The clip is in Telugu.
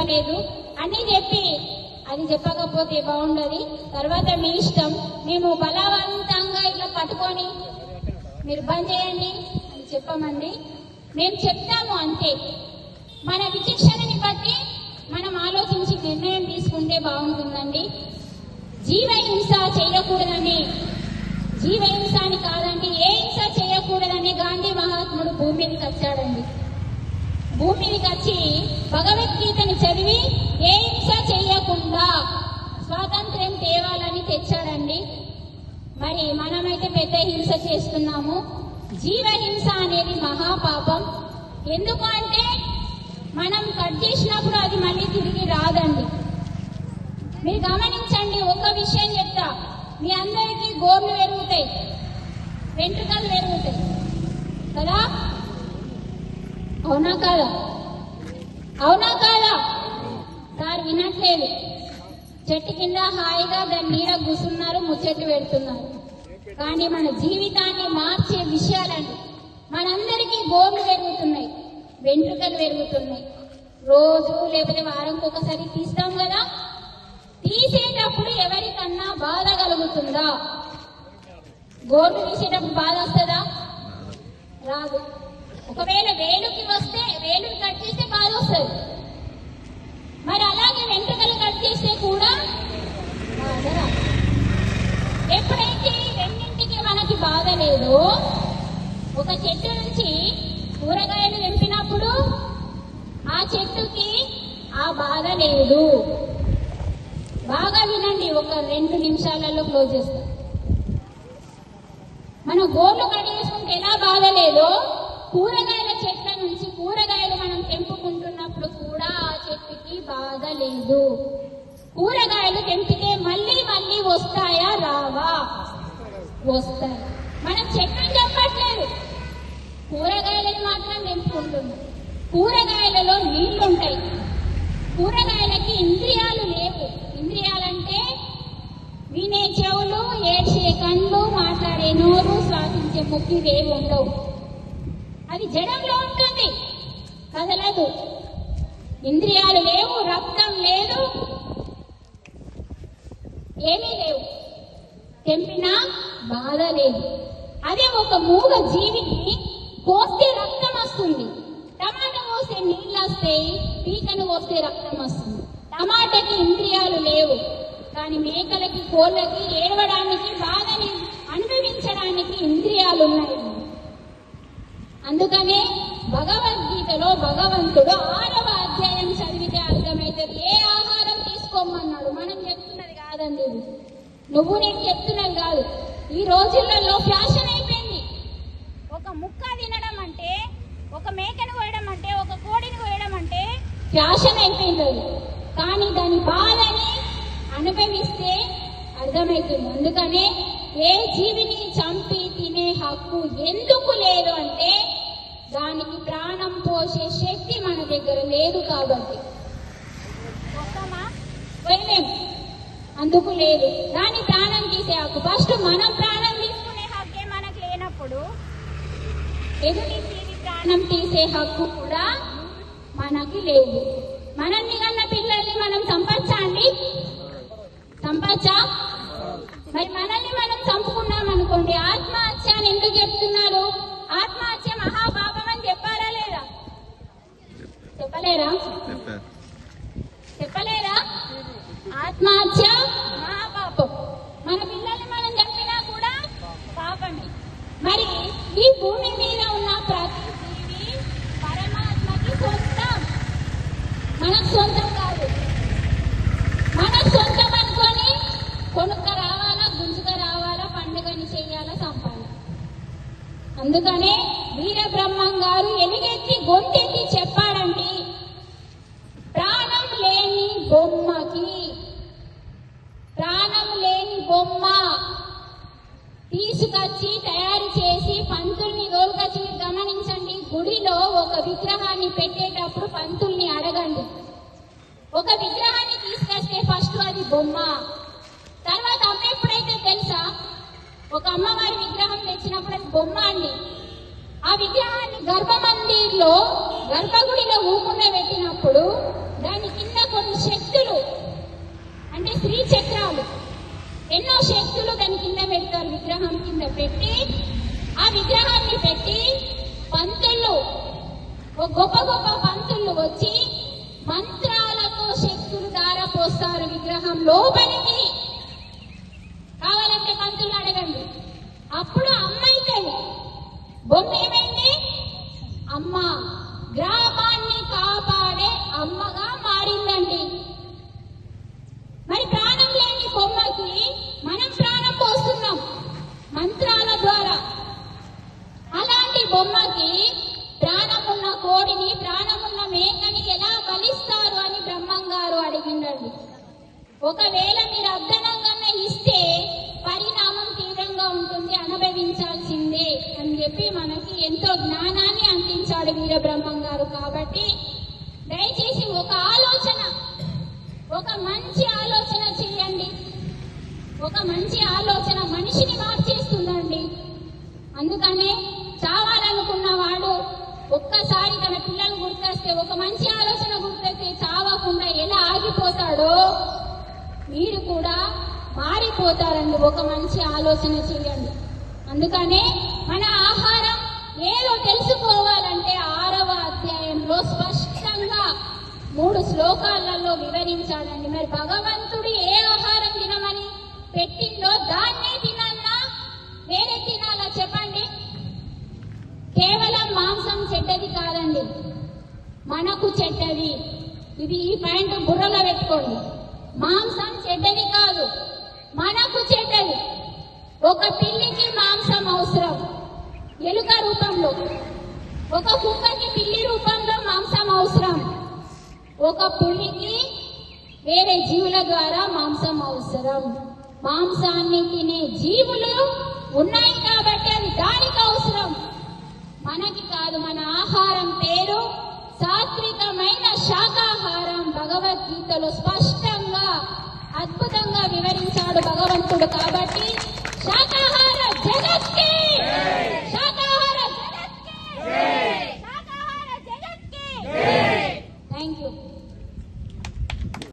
చెప్పలేదు అని చెప్పి అది చెప్పకపోతే బాగుండదు. తర్వాత మీ ఇష్టం, మేము బలవంతంగా ఇట్లా పట్టుకొని మీరు బంద్ చేయండి అని చెప్పమండి. మేము చెప్తాము అంతే. మన విచక్షణని బట్టి మనం ఆలోచించి నిర్ణయం తీసుకుంటే బాగుంటుందండి. జీవహింస చేయకూడదని, జీవహింస అని కాదండి, ఏ హింస చేయకూడదని గాంధీ మహాత్ముడు భూమి మీదకి వచ్చాడండి. భూమి మీదకి వచ్చి భగవద్గీతని చదివి ఏ హింస చేయకుండా స్వాతంత్ర్యం తేవాలని తెచ్చాడండి. మరి మనమైతే పెద్ద హింస చేస్తున్నాము. జీవహింస అనేది మహాపాపం. ఎందుకు అంటే మనం కట్ చేసినప్పుడు అది మళ్ళీ తిరిగి రాదండి. మీరు గమనించండి, ఒక్క విషయం చెప్తా. మీ అందరికీ గోర్లు పెరుగుతాయి, వెంట్రుకలు పెరుగుతాయి కదా, అవునా కాదా? అవునా కాదా? సార్ వినట్లేదు. చెట్టు కింద హాయిగా దాని నీడ కూర్చున్నారు, ముచ్చట్లు పెడుతున్నారు. కానీ మన జీవితాన్ని మార్చే విషయాలండి. మనందరికీ గోర్లు పెరుగుతున్నాయి, వెంట్రుకలు పెరుగుతున్నాయి. రోజు లేకపోతే వారంకి ఒకసారి తీస్తాం కదా. తీసేటప్పుడు ఎవరికన్నా బాధ కలుగుతుందా? గోర్లు తీసేటప్పుడు బాధ వస్తుందా? రాదు. ఒకవేళ వేలుకి వస్తే, వేలుకి కట్ చేస్తే బాధ వస్తుంది. మరి అలాగే వెంట్రుకలు కట్ చేస్తే కూడా బాధ రాదు. ఎప్పుడైతే రెండింటికి మనకి బాధ లేదో, ఒక చెట్టు నుంచి కూరగాయలు తెంపినప్పుడు ఆ చెట్టుకి ఆ బాధ లేదు. బాగా వినండి, ఒక 2 నిమిషాలలో క్లోజ్ చేస్తాం. మనం గోర్లు కట్ చేసుకుంటే ఎలా బాధ లేదో, కూరగాయల చెట్ల నుంచి కూరగాయలు మనం తెంపుకుంటున్నప్పుడు కూడా ఆ చెట్టుకి బాధ లేదు. కూరగాయలు తెంపితే మళ్ళీ మళ్ళీ వస్తాయా రావా? వస్తాయి. మనం చెట్లను చెప్పట్లేదు, కూరగాయలను మాత్రం తెంపుకుంటున్నాం. కూరగాయలలో నీళ్లుంటాయి. కూరగాయలకి ఇంద్రియాలు లేవు. ఇంద్రియాలంటే వినే చెవులు, ఏడ్చే కళ్ళు, మాట్లాడే నోరు, శ్వాసించే ముక్కు ఇవేవి ఉండవు. అది జడంలో ఉంటుంది, కదలదు. ఇంద్రియాలు లేవు, రక్తం లేదు, ఏమీ లేవు. తెంపినా బాధ లేదు. అదే ఒక మూగ జీవిని కోస్తే రక్తం వస్తుంది. టమాటా కోస్తే నీళ్ళు వస్తాయి, పీకను కోస్తే రక్తం వస్తుంది. టమాటాకి ఇంద్రియాలు లేవు, కానీ మేకలకి, కోళ్ళకి ఏడవడానికి, బాధని అనుభవించడానికి ఇంద్రియాలు ఉన్నాయి. అందుకనే భగవద్గీతలో భగవంతుడు 6వ అధ్యాయం చదివితే అర్థమవుతుంది. ఏ ఆహారం తీసుకోమన్నాడు? మనం చెప్తున్నది కాదండి ఇది. నువ్వు నేను చెప్తున్నది కాదు. ఈ రోజులలో ఫ్యాషన్ అయిపోయింది. ఒక ముక్క తినడం అంటే, ఒక మేకను కోయడం అంటే, ఒక కోడిని కోయడం అంటే ఫ్యాషన్ అయిపోయింది. కానీ దాని బాధని అనుభవిస్తే అర్థమవుతుంది. అందుకనే ఏ జీవిని చంపి తినే హక్కు ఎందుకు లేదు అంటే, దానికి ప్రాణం పోసే శక్తి మన దగ్గర లేదు కాబట్టి. అందుకు లేదు. దాని ప్రాణం తీసే హక్కు. ఫస్ట్ మనం ప్రాణం తీసుకునే హక్కే మనకు లేనప్పుడు ఎదుటి జీవి ప్రాణం తీసే హక్కు కూడా మనకి లేదు. మనల్ని కన్న పిల్లల్ని మనం చంపచ్చా అండి? చంపచ్చా? మరి మనల్ని మనం చంపుకున్నాం అనుకోండి, ఆత్మహత్య అని ఎందుకు చెప్తున్నారు? ఆత్మహత్య మహాపాపం అని చెప్పారా లేదా? చెప్పలేరా? చెప్పలేరా? ఆత్మహత్య మహాపాపం. మన పిల్లల్ని మనం చంపినా కూడా పాపమే. మరి ఈ భూమి మీద ఉన్న ప్రతి జీవి పరమాత్మకి సొంతం, మనకు సొంతం కాదు. మనకు సొంతం అనుకొని కొనుక్క రావాలా, గుంజుక రావాలా, పండుగని చెయ్యాలా, సంపాలి. అందుకనే వీరబ్రహ్మం గారు ఎలుగెత్తి గొంతెత్తి చెప్పాడండి, ప్రాణం లేని బొమ్మకి, ప్రాణం లేని బొమ్మ తీసుకొచ్చి తయారు చేసి పంతుల్ని తోలుకొచ్చి, గమనించండి, గుడిలో ఒక విగ్రహాన్ని పెట్టేటప్పుడు పంతుల్ని అడగండి. ఒక విగ్రహాన్ని తీసుకొస్తే ఫస్ట్ అది బొమ్మ, తర్వాత అమ్మ ఎప్పుడైతే తెలుసా, ఒక అమ్మవారి విగ్రహం తెచ్చినప్పుడు అది బొమ్మ అండి. ఆ విగ్రహాన్ని గర్భమందిర్లో గర్భగుడిలో ఊకుండబెట్టినప్పుడు దాని కింద కొన్ని శక్తులు అంటే శ్రీ చక్రాలు ఎన్నో శక్తులు దాని కింద పెడతారు. విగ్రహం కింద పెట్టి ఆ విగ్రహాన్ని పెట్టి పంతులు గొప్ప గొప్ప పంతులు వచ్చి మంత్రాలతో శక్తులు దారపోస్తారు విగ్రహం లోపలికి. కావాలంటే పంతులు అడగండి. అప్పుడు అమ్మైతుంది. బొమ్మ ఏమైంది? అమ్మ. గ్రామాన్ని కాపాడే అమ్మగా మారిందండి. మరి ప్రాణం లేని బొమ్మకి మనం ప్రాణం పోస్తున్నాం మంత్రాల ద్వారా. అలాంటి బొమ్మకి ప్రాణమున్న కోడిని ప్రాణమున్న మేకని ఎలా బలిస్తారు అని బ్రహ్మంగారు అడిగిండండి. ఒకవేళ మీరు అర్ధనంగా ఇస్తే పరిణామం తీవ్రంగా ఉంటుంది, అనుభవించాల్సిందే అని చెప్పి మనకి ఎంతో జ్ఞానాన్ని అందించాడు వీరబ్రహ్మంగారు. కాబట్టి దయచేసి ఒక ఆలోచన, ఒక మంచి ఆలోచన చేయండి. ఒక మంచి ఆలోచన మనిషిని మార్చేస్తుందండి. అందుకనే చావాలనుకున్న వాడు ఒక్కసారి తన పిల్లలు గుర్తొస్తే, ఒక మంచి ఆలోచన గుర్తొస్తే చావకుండా ఎలా ఆగిపోతాడో మీరు కూడా మారిపోతారండి. ఒక మంచి ఆలోచన చేయండి. అందుకనే మన ఆహారం ఏదో తెలుసుకోవాలంటే 6వ అధ్యాయంలో స్పష్టంగా 3 శ్లోకాలలో వివరించాడండి. మరి భగవంతుడు ఏ ఆహారం తినమని పెట్టిందో దాన్నే తినన్నా వేరే తినాలా చెప్పండి? కేవలం మాంసం చెడ్డది కాదండి, మనకు చెడ్డది. ఇది ఈ పాయింట్ బుర్రలో పెట్టుకోండి. మాంసం చెడ్డది కాదు, మనకు చెడ్డది. ఒక పిల్లికి మాంసం అవసరం ఎలుక రూపంలో, ఒక కుక్కకి పిల్లి రూపంలో మాంసం అవసరం, ఒక పులికి వేరే జీవుల ద్వారా మాంసం అవసరం. మాంసాన్ని తినే జీవులు ఉన్నాయి కాబట్టి అది దానికి అవసరం, మనకి కాదు. మన ఆహారం పేరు సాత్వికమైన శాకాహారం. భగవద్గీతలో స్పష్టంగా అద్భుతంగా వివరించాడు భగవంతుడు. కాబట్టి శాకాహార జగత్కి